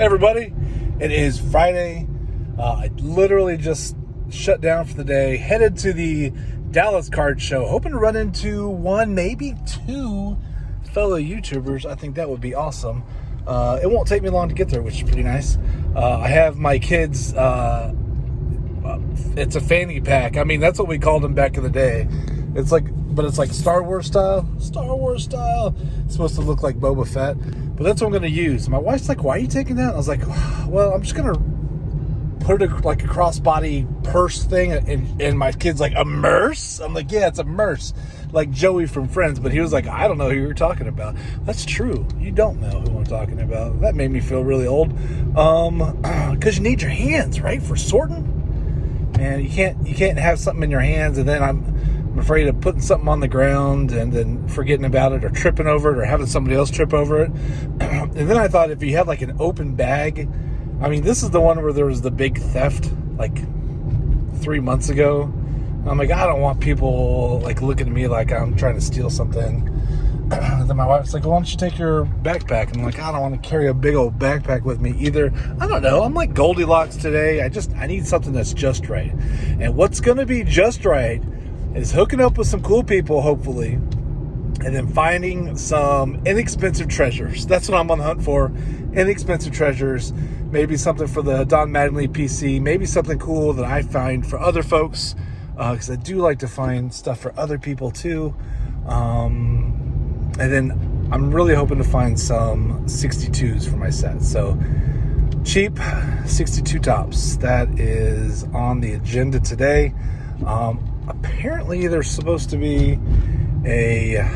everybody, it is Friday. I literally just shut down for the day, headed to the Dallas card show, hoping to run into one, maybe two fellow YouTubers. I think that would be awesome. It won't take me long to get there, which is pretty nice. I have my kids, it's a fanny pack. I mean, that's what we called them back in the day. It's like Star Wars style. It's supposed to look like Boba Fett, but that's what I'm going to use. My wife's like, why are you taking that? I was like, well, I'm just going to put it like a crossbody purse thing. And my kid's like, a merce? I'm like, yeah, it's a merce. Like Joey from Friends. But he was like, I don't know who you're talking about. That's true. You don't know who I'm talking about. That made me feel really old. Because you need your hands, right, for sorting. And you can't have something in your hands and then I'm afraid of putting something on the ground and then forgetting about it or tripping over it or having somebody else trip over it. And then I thought if you had like an open bag, I mean, this is the one where there was the big theft like 3 months ago. I'm like, I don't want people like looking at me like I'm trying to steal something. And then my wife's like, well, why don't you take your backpack? And I'm like, I don't want to carry a big old backpack with me either. I don't know. I'm like Goldilocks today. I need something that's just right. And what's going to be just right is hooking up with some cool people, hopefully, and then finding some inexpensive treasures. That's what I'm on the hunt for. Inexpensive treasures. Maybe something for the Don Mattingly PC. Maybe something cool that I find for other folks. Because I do like to find stuff for other people too. And then I'm really hoping to find some 62s for my set. So cheap 62 tops. That is on the agenda today. Apparently there's supposed to be a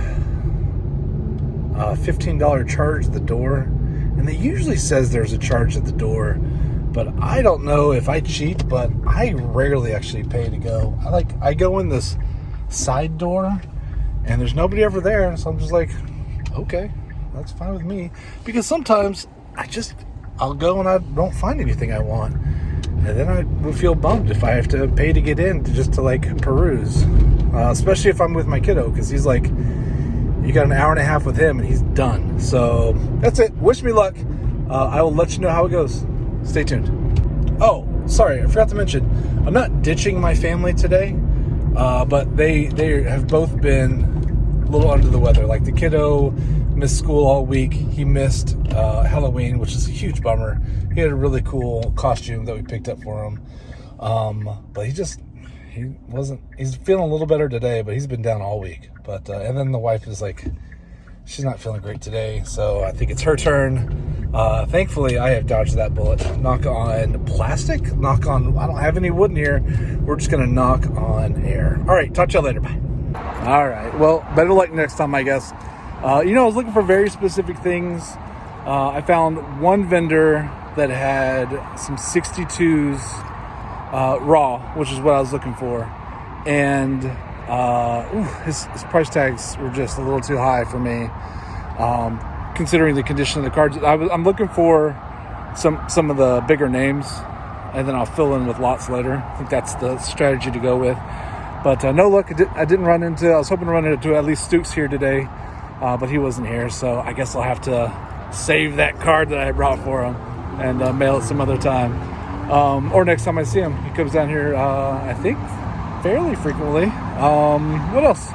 $15 charge at the door. And it usually says there's a charge at the door. But I don't know if I cheat, but I rarely actually pay to go. I go in this side door and there's nobody over there. So I'm just like, okay, that's fine with me. Because sometimes I'll go and I don't find anything I want. And then I would feel bummed if I have to pay to get in just to like peruse. Especially if I'm with my kiddo, because he's like, you got an hour and a half with him and he's done. So that's it. Wish me luck. I will let you know how it goes. Stay tuned. Oh, sorry, I forgot to mention, I'm not ditching my family today, but they have both been a little under the weather. Like the kiddo missed school all week. He missed Halloween, which is a huge bummer. He had a really cool costume that we picked up for him. But he's feeling a little better today, but he's been down all week. But and then the wife is like, she's not feeling great today, so I think it's her turn. Thankfully, I have dodged that bullet. Knock on plastic. Knock on, I don't have any wood in here. We're just going to knock on air. All right, talk to y'all later. Bye. All right, well, better luck next time, I guess. I was looking for very specific things. I found one vendor that had some 62s raw, which is what I was looking for. And his price tags were just a little too high for me, considering the condition of the cards. I'm looking for some of the bigger names, and then I'll fill in with lots later. I think that's the strategy to go with. But no luck. I was hoping to run into at least Stooks here today, but he wasn't here, so I guess I'll have to save that card that I brought for him and mail it some other time. Or next time I see him. He comes down here, I think, fairly frequently. What else?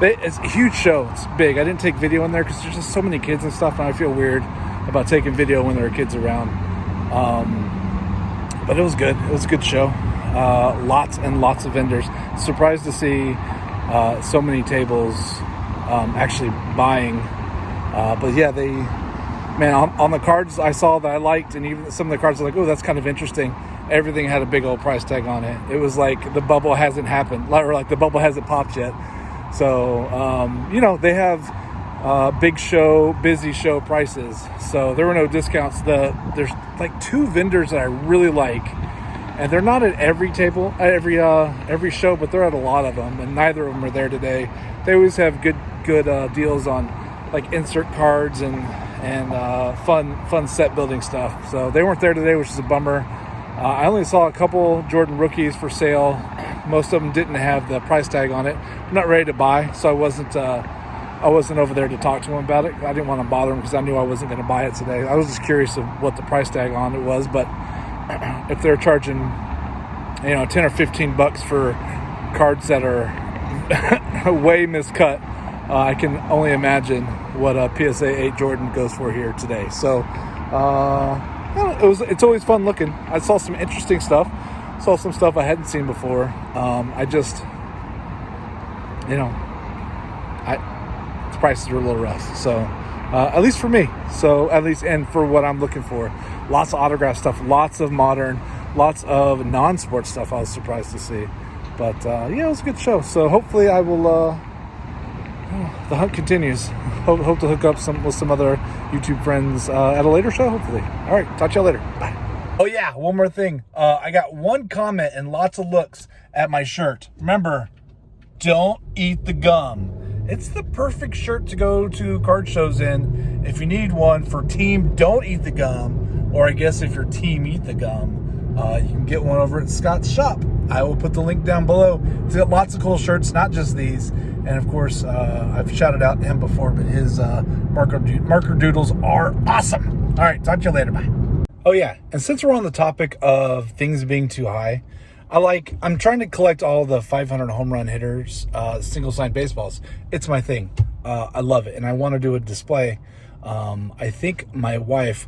It's a huge show. It's big. I didn't take video in there because there's just so many kids and stuff, and I feel weird about taking video when there are kids around. But it was good. It was a good show. Lots and lots of vendors. Surprised to see so many tables actually buying. But yeah, on the cards I saw that I liked, and even some of the cards are like, oh, that's kind of interesting. Everything had a big old price tag on it. It was like the bubble hasn't happened, or like the bubble hasn't popped yet. So, they have big show, busy show prices. So there were no discounts. There's like two vendors that I really like, and they're not at every table, every show, but they're at a lot of them, and neither of them are there today. They always have good deals on like insert cards and fun set building stuff. So they weren't there today, which is a bummer. I only saw a couple Jordan rookies for sale. Most of them didn't have the price tag on it. I'm not ready to buy, so I wasn't I wasn't over there to talk to him about it. I didn't want to bother him because I knew I wasn't going to buy it today. I was just curious of what the price tag on it was, but if they're charging, 10 or $15 for cards that are way miscut, I can only imagine what a PSA 8 Jordan goes for here today. So it's always fun looking. I saw some interesting stuff. Saw some stuff I hadn't seen before. The prices are a little rough. So at least for me. So at least, and for what I'm looking for. Lots of autograph stuff, lots of modern, lots of non-sports stuff I was surprised to see. But it was a good show. So hopefully I will, the hunt continues. Hope to hook up with some other YouTube friends at a later show, hopefully. All right, talk to y'all later. Bye. Oh yeah, one more thing. I got one comment and lots of looks at my shirt. Remember, don't eat the gum. It's the perfect shirt to go to card shows in if you need one for team Don't Eat the Gum, or I guess if your team Eat the Gum, you can get one over at Scott's shop. I will put the link down below. He's got lots of cool shirts, not just these. And of course, I've shouted out him before, but his marker doodles are awesome. All right, talk to you later. Bye. Oh yeah, and since we're on the topic of things being too high, I'm trying to collect all the 500 home run hitters, single signed baseballs. It's my thing. I love it, and I want to do a display. I think my wife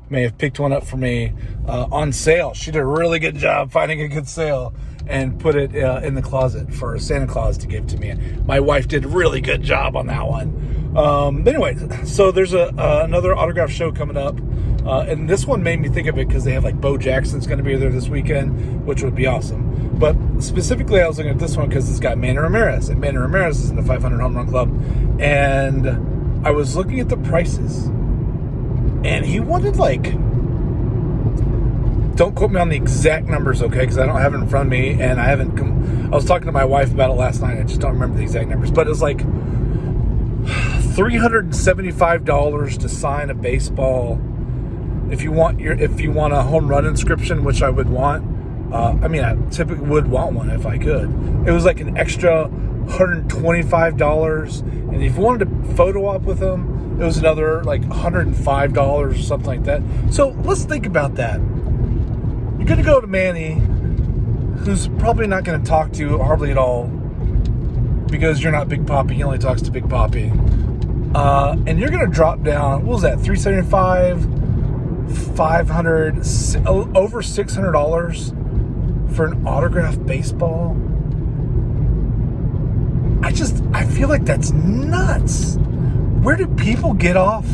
may have picked one up for me on sale. She did a really good job finding a good sale and put it in the closet for Santa Claus to give to me. My wife did a really good job on that one. But anyway, so there's another autograph show coming up. And this one made me think of it because they have Bo Jackson's going to be there this weekend, which would be awesome. But specifically, I was looking at this one because it's got Manny Ramirez. And Manny Ramirez is in the 500 home run club. And I was looking at the prices. And he wanted don't quote me on the exact numbers, okay? Because I don't have it in front of me. And I was talking to my wife about it last night. I just don't remember the exact numbers. But it was $375 to sign a baseball. If you want a home run inscription, which I would want, I typically would want one if I could. It was an extra $125, and if you wanted to photo op with them, it was another $105 or something like that. So let's think about that. You're gonna go to Manny, who's probably not gonna talk to you hardly at all because you're not Big Papi. He only talks to Big Papi, and you're gonna drop down. What was that? $375. $500, over $600 for an autographed baseball. I feel like that's nuts. Where do people get off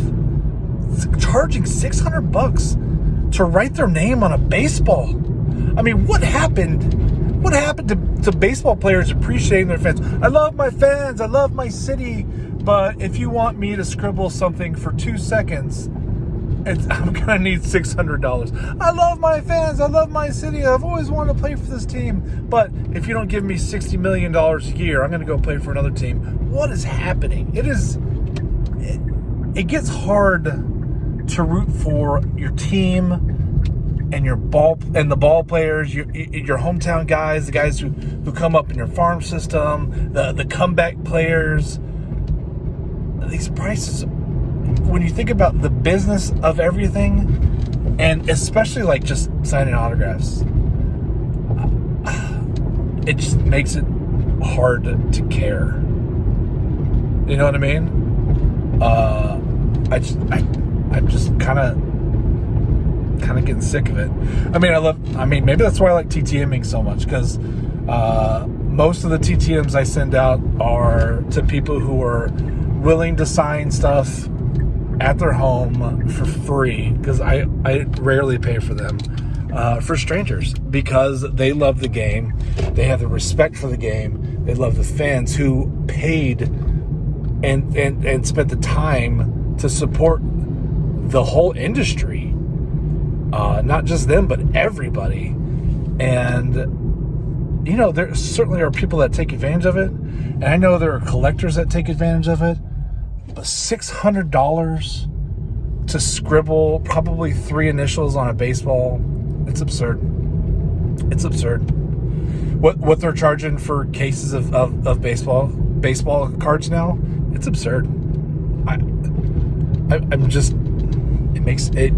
charging $600 to write their name on a baseball? What happened? What happened to baseball players appreciating their fans? I love my fans. I love my city. But if you want me to scribble something for 2 seconds, I'm going to need $600. I love my fans. I love my city. I've always wanted to play for this team. But if you don't give me $60 million a year, I'm going to go play for another team. What is happening? It gets hard to root for your team and the ball players, your hometown guys, the guys who come up in your farm system, the comeback players. These prices, when you think about the business of everything, and especially just signing autographs, it just makes it hard to care. You know what I mean? I'm just kind of getting sick of it. Maybe that's why I like TTMing so much, because most of the TTMs I send out are to people who are willing to sign stuff at their home for free, because I rarely pay for them, for strangers, because they love the game, they have the respect for the game, they love the fans who paid and spent the time to support the whole industry, not just them but everybody. And there certainly are people that take advantage of it, and I know there are collectors that take advantage of it. But $600 to scribble probably 3 initials on a baseball, it's absurd. It's absurd. What they're charging for cases of baseball cards now It's absurd. I'm just, it makes it,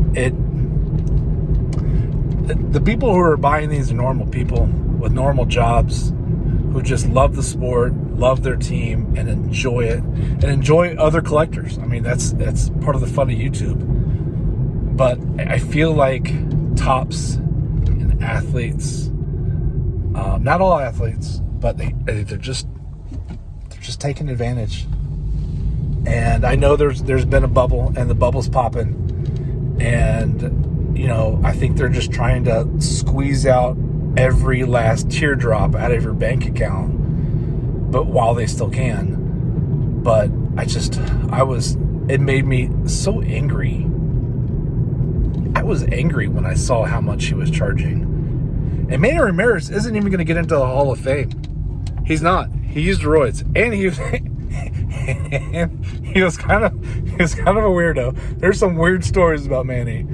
the people who are buying these are normal people with normal jobs who just love the sport, love their team, and enjoy it, and enjoy other collectors. I mean, that's part of the fun of YouTube. But I feel like Topps and athletes, not all athletes, but they're just taking advantage. And I know there's been a bubble, and the bubble's popping, and I think they're just trying to squeeze out every last teardrop out of your bank account, but while they still can. But it made me so angry. I was angry when I saw how much he was charging. And Manny Ramirez isn't even going to get into the Hall of Fame. He's not. He used roids, and he was kind of a weirdo. There's some weird stories about Manny.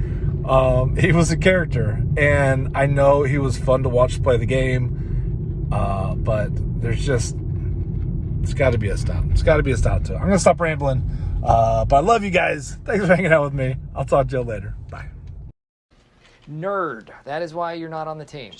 He was a character, and I know he was fun to watch play the game. But it's got to be a stop. It's got to be a stop to it. I'm gonna stop rambling. But I love you guys. Thanks for hanging out with me. I'll talk to you later. Bye. Nerd. That is why you're not on the team.